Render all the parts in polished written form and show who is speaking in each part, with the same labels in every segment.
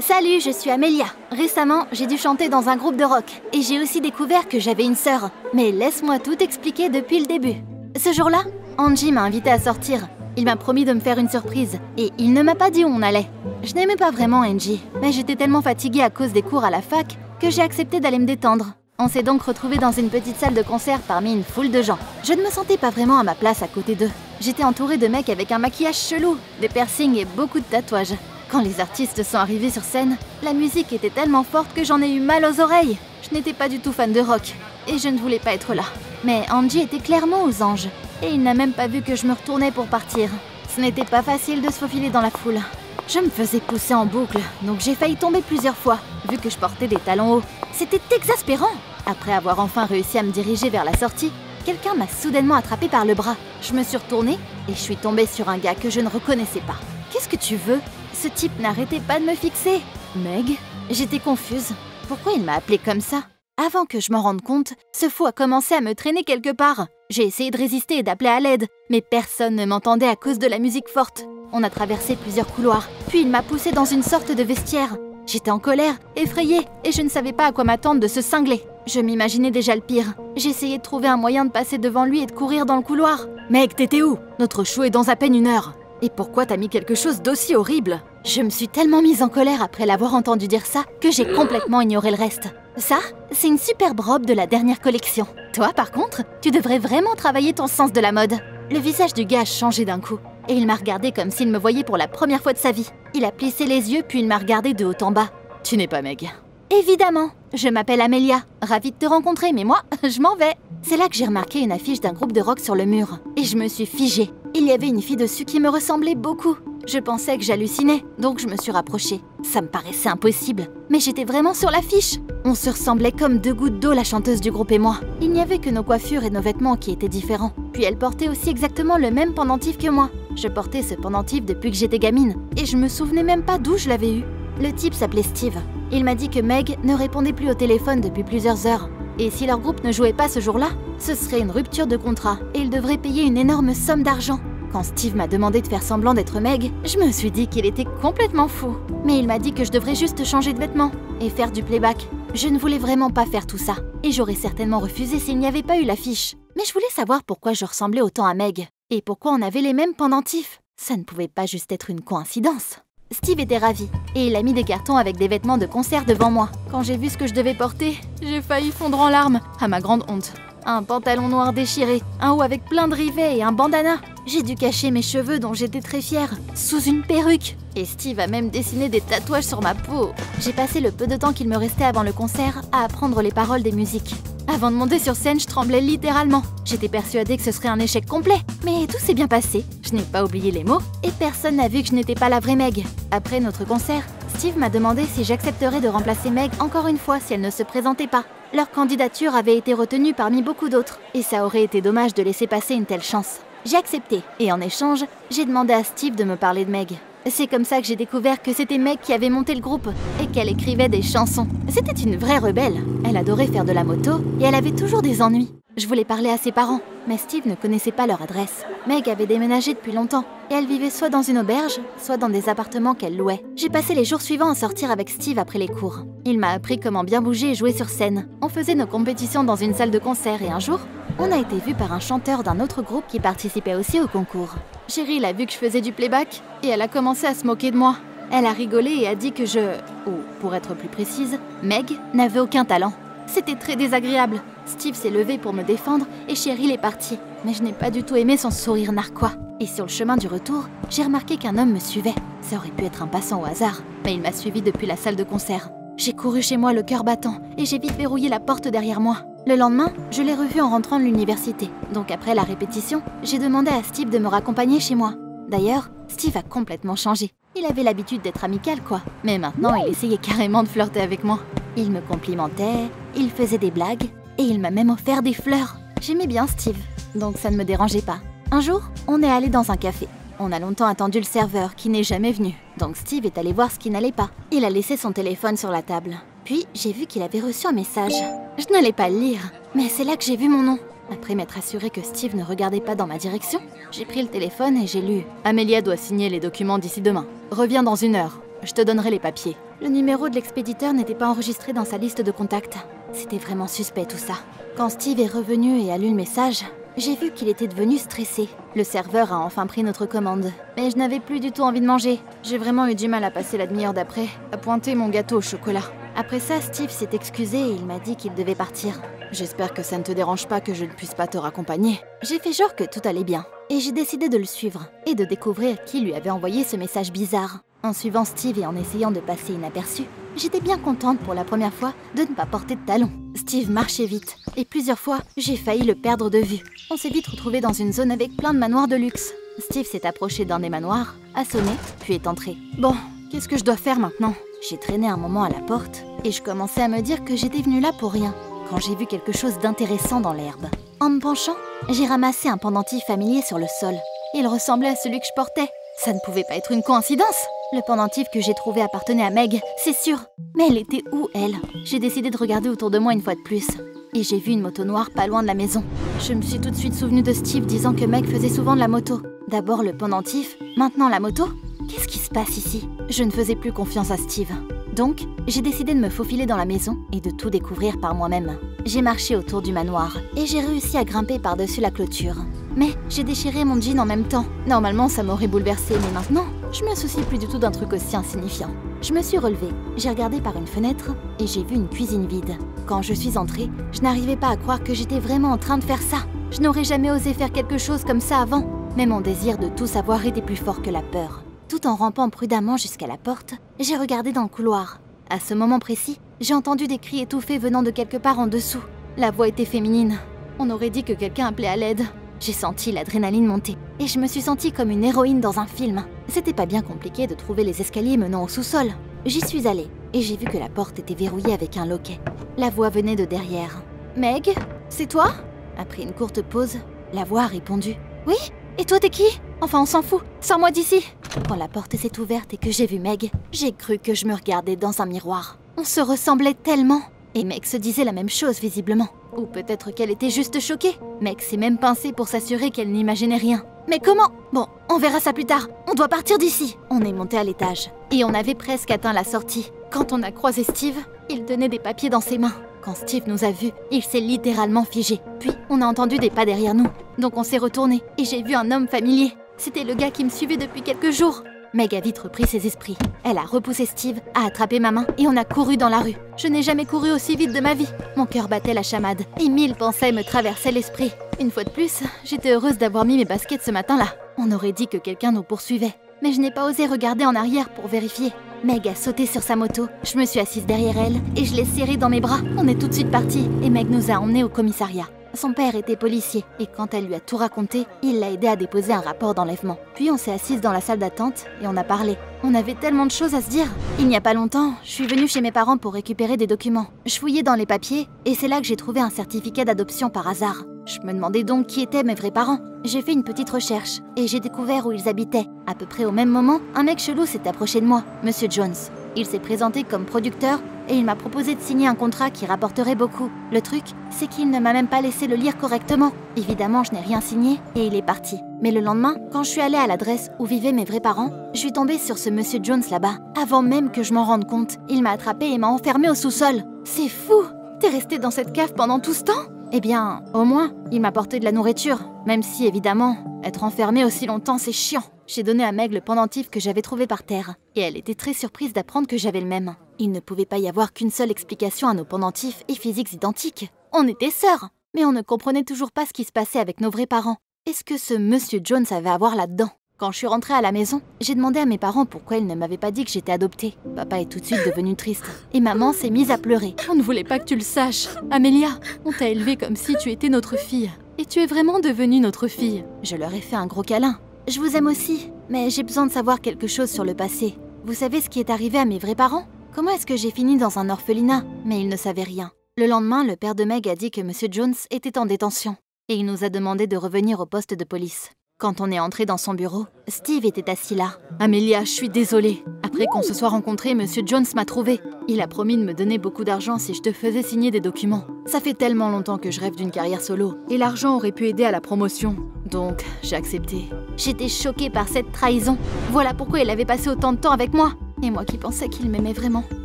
Speaker 1: Salut, je suis Amélia. Récemment, j'ai dû chanter dans un groupe de rock. Et j'ai aussi découvert que j'avais une sœur. Mais laisse-moi tout expliquer depuis le début. Ce jour-là, Angie m'a invitée à sortir. Il m'a promis de me faire une surprise. Et il ne m'a pas dit où on allait. Je n'aimais pas vraiment Angie. Mais j'étais tellement fatiguée à cause des cours à la fac que j'ai accepté d'aller me détendre. On s'est donc retrouvés dans une petite salle de concert parmi une foule de gens. Je ne me sentais pas vraiment à ma place à côté d'eux. J'étais entourée de mecs avec un maquillage chelou, des piercings et beaucoup de tatouages. Quand les artistes sont arrivés sur scène, la musique était tellement forte que j'en ai eu mal aux oreilles. Je n'étais pas du tout fan de rock, et je ne voulais pas être là. Mais Angie était clairement aux anges, et il n'a même pas vu que je me retournais pour partir. Ce n'était pas facile de se faufiler dans la foule. Je me faisais pousser en boucle, donc j'ai failli tomber plusieurs fois, vu que je portais des talons hauts. C'était exaspérant. Après avoir enfin réussi à me diriger vers la sortie, quelqu'un m'a soudainement attrapée par le bras. Je me suis retournée, et je suis tombée sur un gars que je ne reconnaissais pas. Qu'est-ce que tu veux ? Ce type n'arrêtait pas de me fixer. Meg ? J'étais confuse. Pourquoi il m'a appelée comme ça ? Avant que je m'en rende compte, ce fou a commencé à me traîner quelque part. J'ai essayé de résister et d'appeler à l'aide, mais personne ne m'entendait à cause de la musique forte. On a traversé plusieurs couloirs, puis il m'a poussée dans une sorte de vestiaire. J'étais en colère, effrayée, et je ne savais pas à quoi m'attendre de ce cinglé. Je m'imaginais déjà le pire. J'essayais de trouver un moyen de passer devant lui et de courir dans le couloir. « Meg, t'étais où ? Notre show est dans à peine 1 heure. Et pourquoi t'as mis quelque chose d'aussi horrible ?» Je me suis tellement mise en colère après l'avoir entendu dire ça que j'ai complètement ignoré le reste. Ça, c'est une superbe robe de la dernière collection. Toi, par contre, tu devrais vraiment travailler ton sens de la mode. Le visage du gars a changé d'un coup. Et il m'a regardé comme s'il me voyait pour la première fois de sa vie. Il a plissé les yeux puis il m'a regardé de haut en bas. « Tu n'es pas Meg. » Évidemment, je m'appelle Amélia. Ravie de te rencontrer, mais moi, je m'en vais. C'est là que j'ai remarqué une affiche d'un groupe de rock sur le mur. Et je me suis figée. Il y avait une fille dessus qui me ressemblait beaucoup. Je pensais que j'hallucinais, donc je me suis rapprochée. Ça me paraissait impossible, mais j'étais vraiment sur l'affiche. On se ressemblait comme 2 gouttes d'eau, la chanteuse du groupe et moi. Il n'y avait que nos coiffures et nos vêtements qui étaient différents. Puis elle portait aussi exactement le même pendentif que moi. Je portais ce pendentif depuis que j'étais gamine, et je me souvenais même pas d'où je l'avais eu. Le type s'appelait Steve. Il m'a dit que Meg ne répondait plus au téléphone depuis plusieurs heures. Et si leur groupe ne jouait pas ce jour-là, ce serait une rupture de contrat, et ils devraient payer une énorme somme d'argent. Quand Steve m'a demandé de faire semblant d'être Meg, je me suis dit qu'il était complètement fou. Mais il m'a dit que je devrais juste changer de vêtements et faire du playback. Je ne voulais vraiment pas faire tout ça. Et j'aurais certainement refusé s'il n'y avait pas eu l'affiche. Mais je voulais savoir pourquoi je ressemblais autant à Meg. Et pourquoi on avait les mêmes pendentifs. Ça ne pouvait pas juste être une coïncidence. Steve était ravi. Et il a mis des cartons avec des vêtements de concert devant moi. Quand j'ai vu ce que je devais porter, j'ai failli fondre en larmes, à ma grande honte. Un pantalon noir déchiré, un haut avec plein de rivets et un bandana. J'ai dû cacher mes cheveux dont j'étais très fière, sous une perruque. Et Steve a même dessiné des tatouages sur ma peau. J'ai passé le peu de temps qu'il me restait avant le concert à apprendre les paroles des musiques. Avant de monter sur scène, je tremblais littéralement. J'étais persuadée que ce serait un échec complet. Mais tout s'est bien passé. Je n'ai pas oublié les mots et personne n'a vu que je n'étais pas la vraie Meg. Après notre concert, Steve m'a demandé si j'accepterais de remplacer Meg encore une fois si elle ne se présentait pas. Leur candidature avait été retenue parmi beaucoup d'autres, et ça aurait été dommage de laisser passer une telle chance. J'ai accepté, et en échange, j'ai demandé à Steve de me parler de Meg. C'est comme ça que j'ai découvert que c'était Meg qui avait monté le groupe, et qu'elle écrivait des chansons. C'était une vraie rebelle. Elle adorait faire de la moto, et elle avait toujours des ennuis. Je voulais parler à ses parents, mais Steve ne connaissait pas leur adresse. Meg avait déménagé depuis longtemps, et elle vivait soit dans une auberge, soit dans des appartements qu'elle louait. J'ai passé les jours suivants à sortir avec Steve après les cours. Il m'a appris comment bien bouger et jouer sur scène. On faisait nos compétitions dans une salle de concert, et un jour, on a été vu par un chanteur d'un autre groupe qui participait aussi au concours. Cheryl a vu que je faisais du playback, et elle a commencé à se moquer de moi. Elle a rigolé et a dit que ou pour être plus précise, Meg n'avait aucun talent. C'était très désagréable. Steve s'est levé pour me défendre et Cheryl est partie. Mais je n'ai pas du tout aimé son sourire narquois. Et sur le chemin du retour, j'ai remarqué qu'un homme me suivait. Ça aurait pu être un passant au hasard, mais il m'a suivi depuis la salle de concert. J'ai couru chez moi le cœur battant et j'ai vite verrouillé la porte derrière moi. Le lendemain, je l'ai revu en rentrant de l'université. Donc après la répétition, j'ai demandé à Steve de me raccompagner chez moi. D'ailleurs, Steve a complètement changé. Il avait l'habitude d'être amical, quoi. Mais maintenant, il essayait carrément de flirter avec moi. Il me complimentait, il faisait des blagues, et il m'a même offert des fleurs. J'aimais bien Steve, donc ça ne me dérangeait pas. Un jour, on est allé dans un café. On a longtemps attendu le serveur, qui n'est jamais venu. Donc Steve est allé voir ce qui n'allait pas. Il a laissé son téléphone sur la table. Puis, j'ai vu qu'il avait reçu un message. Je n'allais pas le lire, mais c'est là que j'ai vu mon nom. Après m'être assurée que Steve ne regardait pas dans ma direction, j'ai pris le téléphone et j'ai lu « Amélia doit signer les documents d'ici demain. Reviens dans 1 heure. je te donnerai les papiers. Le numéro de l'expéditeur n'était pas enregistré dans sa liste de contacts. C'était vraiment suspect tout ça. Quand Steve est revenu et a lu le message, j'ai vu qu'il était devenu stressé. Le serveur a enfin pris notre commande. Mais je n'avais plus du tout envie de manger. J'ai vraiment eu du mal à passer la demi-heure d'après, à pointer mon gâteau au chocolat. Après ça, Steve s'est excusé et il m'a dit qu'il devait partir. J'espère que ça ne te dérange pas que je ne puisse pas te raccompagner. J'ai fait genre que tout allait bien. Et j'ai décidé de le suivre et de découvrir qui lui avait envoyé ce message bizarre. En suivant Steve et en essayant de passer inaperçu, j'étais bien contente pour la première fois de ne pas porter de talons. Steve marchait vite et plusieurs fois, j'ai failli le perdre de vue. On s'est vite retrouvé dans une zone avec plein de manoirs de luxe. Steve s'est approché d'un des manoirs, a sonné, puis est entré. Bon, qu'est-ce que je dois faire maintenant? J'ai traîné un moment à la porte et je commençais à me dire que j'étais venue là pour rien, quand j'ai vu quelque chose d'intéressant dans l'herbe. En me penchant, j'ai ramassé un pendentif familier sur le sol. Il ressemblait à celui que je portais. Ça ne pouvait pas être une coïncidence. Le pendentif que j'ai trouvé appartenait à Meg, c'est sûr. Mais elle était où, elle? J'ai décidé de regarder autour de moi une fois de plus. Et j'ai vu une moto noire pas loin de la maison. Je me suis tout de suite souvenue de Steve disant que Meg faisait souvent de la moto. D'abord le pendentif, maintenant la moto? Qu'est-ce qui se passe ici? Je ne faisais plus confiance à Steve. Donc, j'ai décidé de me faufiler dans la maison et de tout découvrir par moi-même. J'ai marché autour du manoir et j'ai réussi à grimper par-dessus la clôture. Mais j'ai déchiré mon jean en même temps. Normalement, ça m'aurait bouleversée, mais maintenant, je me soucie plus du tout d'un truc aussi insignifiant. Je me suis relevée, j'ai regardé par une fenêtre et j'ai vu une cuisine vide. Quand je suis entrée, je n'arrivais pas à croire que j'étais vraiment en train de faire ça. Je n'aurais jamais osé faire quelque chose comme ça avant. Mais mon désir de tout savoir était plus fort que la peur. Tout en rampant prudemment jusqu'à la porte, j'ai regardé dans le couloir. À ce moment précis, j'ai entendu des cris étouffés venant de quelque part en dessous. La voix était féminine. On aurait dit que quelqu'un appelait à l'aide. J'ai senti l'adrénaline monter et je me suis sentie comme une héroïne dans un film. C'était pas bien compliqué de trouver les escaliers menant au sous-sol. J'y suis allée et j'ai vu que la porte était verrouillée avec un loquet. La voix venait de derrière. « Meg, c'est toi ?» Après une courte pause, la voix a répondu. « Oui ? Et toi t'es qui ? Enfin on s'en fout, sors-moi d'ici !» Quand la porte s'est ouverte et que j'ai vu Meg, j'ai cru que je me regardais dans un miroir. On se ressemblait tellement. Et Meg se disait la même chose visiblement. Ou peut-être qu'elle était juste choquée. Meg s'est même pincée pour s'assurer qu'elle n'imaginait rien. Mais comment ? Bon, on verra ça plus tard. On doit partir d'ici. On est monté à l'étage. Et on avait presque atteint la sortie. Quand on a croisé Steve, il tenait des papiers dans ses mains. Quand Steve nous a vus, il s'est littéralement figé. Puis, on a entendu des pas derrière nous. Donc on s'est retourné et j'ai vu un homme familier. C'était le gars qui me suivait depuis quelques jours. Meg a vite repris ses esprits. Elle a repoussé Steve, a attrapé ma main et on a couru dans la rue. Je n'ai jamais couru aussi vite de ma vie. Mon cœur battait la chamade et 1000 pensées me traversaient l'esprit. Une fois de plus, j'étais heureuse d'avoir mis mes baskets ce matin-là. On aurait dit que quelqu'un nous poursuivait. Mais je n'ai pas osé regarder en arrière pour vérifier. Meg a sauté sur sa moto. Je me suis assise derrière elle et je l'ai serrée dans mes bras. On est tout de suite partis et Meg nous a emmenés au commissariat. Son père était policier et quand elle lui a tout raconté, il l'a aidé à déposer un rapport d'enlèvement. Puis on s'est assise dans la salle d'attente et on a parlé. On avait tellement de choses à se dire. Il n'y a pas longtemps, je suis venue chez mes parents pour récupérer des documents. Je fouillais dans les papiers et c'est là que j'ai trouvé un certificat d'adoption par hasard. Je me demandais donc qui étaient mes vrais parents. J'ai fait une petite recherche et j'ai découvert où ils habitaient. À peu près au même moment, un mec chelou s'est approché de moi, Monsieur Jones. Il s'est présenté comme producteur et il m'a proposé de signer un contrat qui rapporterait beaucoup. Le truc, c'est qu'il ne m'a même pas laissé le lire correctement. Évidemment, je n'ai rien signé et il est parti. Mais le lendemain, quand je suis allée à l'adresse où vivaient mes vrais parents, je suis tombée sur ce Monsieur Jones là-bas. Avant même que je m'en rende compte, il m'a attrapée et m'a enfermée au sous-sol. C'est fou! T'es resté dans cette cave pendant tout ce temps? Eh bien, au moins, il m'a porté de la nourriture. Même si, évidemment, être enfermée aussi longtemps, c'est chiant. J'ai donné à Meg le pendentif que j'avais trouvé par terre. Et elle était très surprise d'apprendre que j'avais le même. Il ne pouvait pas y avoir qu'une seule explication à nos pendentifs et physiques identiques. On était sœurs, mais on ne comprenait toujours pas ce qui se passait avec nos vrais parents. Est-ce que ce Monsieur Jones avait à voir là-dedans? Quand je suis rentrée à la maison, j'ai demandé à mes parents pourquoi ils ne m'avaient pas dit que j'étais adoptée. Papa est tout de suite devenu triste. Et maman s'est mise à pleurer. On ne voulait pas que tu le saches. Amélia, on t'a élevée comme si tu étais notre fille. Et tu es vraiment devenue notre fille. Je leur ai fait un gros câlin. Je vous aime aussi, mais j'ai besoin de savoir quelque chose sur le passé. Vous savez ce qui est arrivé à mes vrais parents? Comment est-ce que j'ai fini dans un orphelinat? Mais ils ne savaient rien. Le lendemain, le père de Meg a dit que Monsieur Jones était en détention. Et il nous a demandé de revenir au poste de police. Quand on est entré dans son bureau, Steve était assis là. « Amélia, je suis désolée. Après qu'on se soit rencontrés, Monsieur Jones m'a trouvée. Il a promis de me donner beaucoup d'argent si je te faisais signer des documents. Ça fait tellement longtemps que je rêve d'une carrière solo. Et l'argent aurait pu aider à la promotion. Donc, j'ai accepté. » J'étais choquée par cette trahison. Voilà pourquoi il avait passé autant de temps avec moi. Et moi qui pensais qu'il m'aimait vraiment.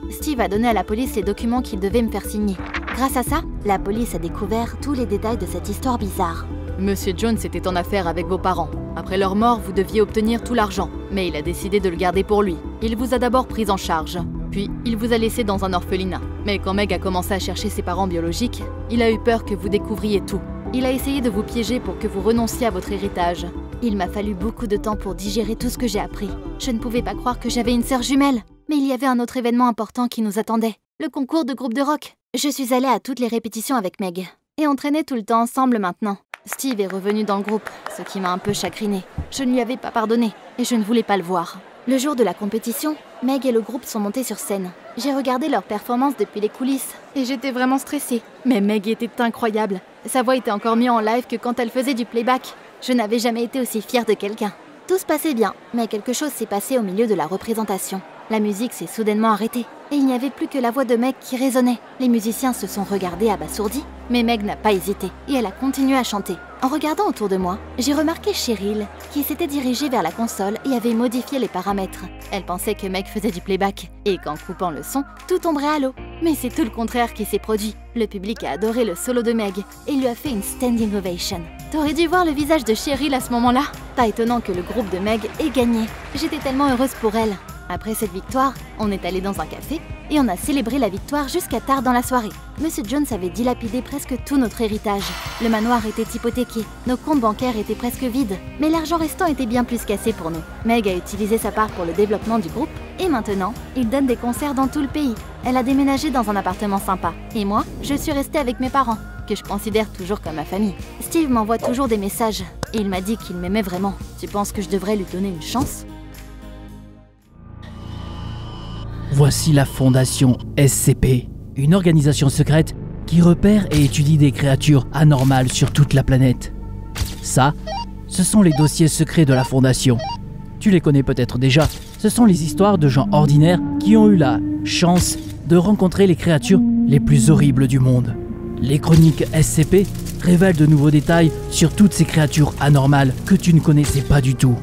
Speaker 1: Steve a donné à la police les documents qu'il devait me faire signer. Grâce à ça, la police a découvert tous les détails de cette histoire bizarre. Monsieur Jones était en affaire avec vos parents. Après leur mort, vous deviez obtenir tout l'argent, mais il a décidé de le garder pour lui. Il vous a d'abord pris en charge, puis il vous a laissé dans un orphelinat. Mais quand Meg a commencé à chercher ses parents biologiques, il a eu peur que vous découvriez tout. Il a essayé de vous piéger pour que vous renonciez à votre héritage. Il m'a fallu beaucoup de temps pour digérer tout ce que j'ai appris. Je ne pouvais pas croire que j'avais une sœur jumelle. Mais il y avait un autre événement important qui nous attendait, le concours de groupe de rock. Je suis allée à toutes les répétitions avec Meg, et on traînait tout le temps ensemble maintenant. Steve est revenu dans le groupe, ce qui m'a un peu chagrinée. Je ne lui avais pas pardonné, et je ne voulais pas le voir. Le jour de la compétition, Meg et le groupe sont montés sur scène. J'ai regardé leur performance depuis les coulisses, et j'étais vraiment stressée. Mais Meg était incroyable. Sa voix était encore mieux en live que quand elle faisait du playback. Je n'avais jamais été aussi fière de quelqu'un. Tout se passait bien, mais quelque chose s'est passé au milieu de la représentation. La musique s'est soudainement arrêtée, et il n'y avait plus que la voix de Meg qui résonnait. Les musiciens se sont regardés abasourdis, mais Meg n'a pas hésité, et elle a continué à chanter. En regardant autour de moi, j'ai remarqué Cheryl, qui s'était dirigée vers la console et avait modifié les paramètres. Elle pensait que Meg faisait du playback, et qu'en coupant le son, tout tomberait à l'eau. Mais c'est tout le contraire qui s'est produit. Le public a adoré le solo de Meg, et lui a fait une standing ovation. T'aurais dû voir le visage de Cheryl à ce moment-là. Pas étonnant que le groupe de Meg ait gagné. J'étais tellement heureuse pour elle. Après cette victoire, on est allé dans un café et on a célébré la victoire jusqu'à tard dans la soirée. Monsieur Jones avait dilapidé presque tout notre héritage. Le manoir était hypothéqué, nos comptes bancaires étaient presque vides, mais l'argent restant était bien plus qu'assez pour nous. Meg a utilisé sa part pour le développement du groupe et maintenant, il donne des concerts dans tout le pays. Elle a déménagé dans un appartement sympa. Et moi, je suis restée avec mes parents, que je considère toujours comme ma famille. Steve m'envoie toujours des messages et il m'a dit qu'il m'aimait vraiment. Tu penses que je devrais lui donner une chance ?
Speaker 2: Voici la fondation SCP, une organisation secrète qui repère et étudie des créatures anormales sur toute la planète. Ça, ce sont les dossiers secrets de la fondation. Tu les connais peut-être déjà, ce sont les histoires de gens ordinaires qui ont eu la chance de rencontrer les créatures les plus horribles du monde. Les chroniques SCP révèlent de nouveaux détails sur toutes ces créatures anormales que tu ne connaissais pas du tout.